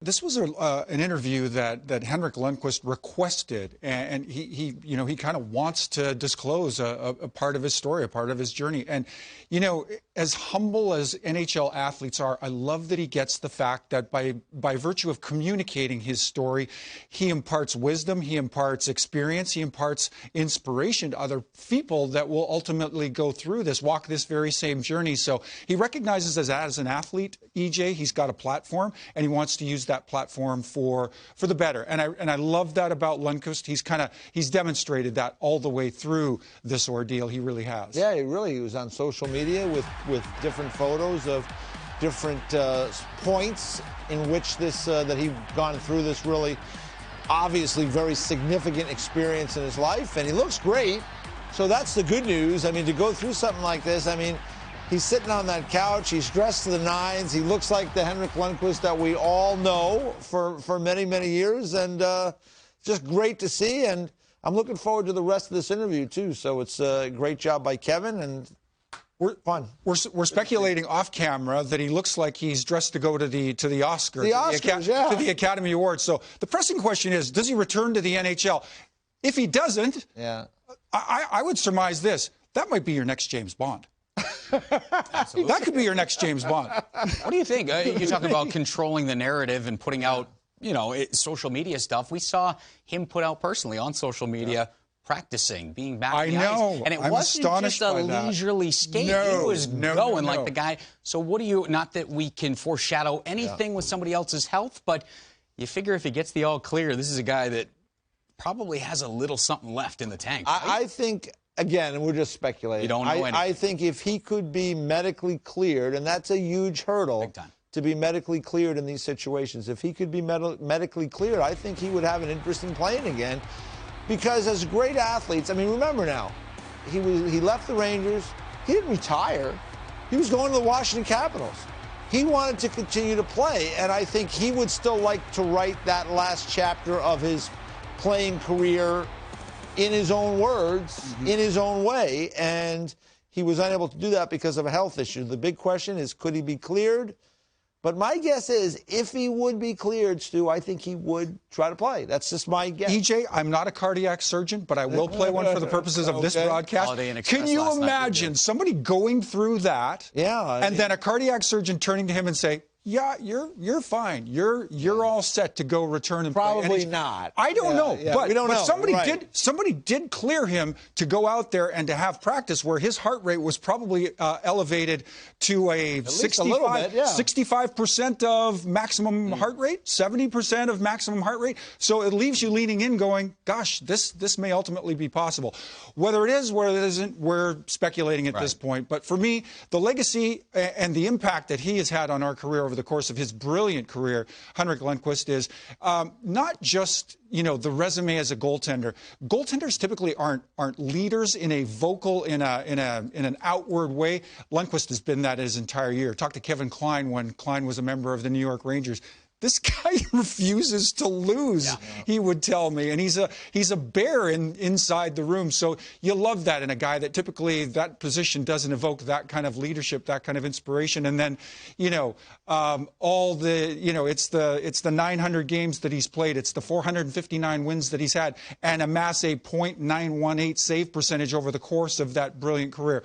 This was an interview that Henrik Lundqvist requested, and he kind of wants to disclose a part of his story, a part of his journey. And, as humble as NHL athletes are, I love that he gets the fact that by virtue of communicating his story, he imparts wisdom, he imparts experience, he imparts inspiration to other people that will ultimately go through this, walk this very same journey. So he recognizes as an athlete, EJ, he's got a platform, and he wants to use that platform for the better. And I love that about Lundqvist. He's demonstrated that all the way through this ordeal. He really has. Yeah, he was on social media with different photos of different points in which that he'd gone through this really obviously very significant experience in his life, and he looks great. So that's the good news. I mean, to go through something like this, I mean, he's sitting on that couch. He's dressed to the nines. He looks like the Henrik Lundqvist that we all know for many, many years. And just great to see. And I'm looking forward to the rest of this interview, too. So it's a great job by Kevin. And we're speculating off camera that he looks like he's dressed to go to the Oscars. To the Academy Awards. So the pressing question is, does he return to the NHL? If he doesn't, I would surmise this. That might be your next James Bond. That could be your next James Bond. What do you think? You're talking about controlling the narrative and putting out, social media stuff. We saw him put out personally on social media practicing, being back in the ice. And it wasn't just a leisurely skate. He was going like the guy. So what do you, not that we can foreshadow anything with somebody else's health, but you figure if he gets the all clear, this is a guy that probably has a little something left in the tank. Right? I think, again, we're just speculating. You don't know anything. I think if he could be medically cleared, and that's a huge hurdle to be medically cleared in these situations. If he could be medically cleared, I think he would have an interest in playing again. Because as great athletes, I mean, remember now, he left the Rangers. He didn't retire. He was going to the Washington Capitals. He wanted to continue to play, and I think he would still like to write that last chapter of his playing career in his own words, in his own way, and he was unable to do that because of a health issue. The big question is, could he be cleared? But my guess is, if he would be cleared, Stu, I think he would try to play. That's just my guess. EJ, I'm not a cardiac surgeon, but I will play one for the purposes of this broadcast. Can you imagine somebody going through that, and then a cardiac surgeon turning to him and say, yeah, you're fine. You're all set to go return and probably play. not. I don't know, but we don't know. Somebody did clear him to go out there and to have practice where his heart rate was probably elevated to a 65% of maximum heart rate, 70% of maximum heart rate. So it leaves you leaning in, going, "Gosh, this may ultimately be possible." Whether it is, whether it isn't, we're speculating at this point. But for me, the legacy and the impact that he has had on our career over the course of his brilliant career, Henrik Lundqvist, is not just the resume as a goaltender. Goaltenders typically aren't leaders in a vocal, in an outward way. Lundqvist has been that his entire year. Talk to Kevin Klein when Klein was a member of the New York Rangers. This guy refuses to lose, he would tell me. And he's a bear inside the room. So you love that in a guy that typically that position doesn't evoke that kind of leadership, that kind of inspiration. And then, all the, it's the 900 games that he's played. It's the 459 wins that he's had, and amass a .918 save percentage over the course of that brilliant career.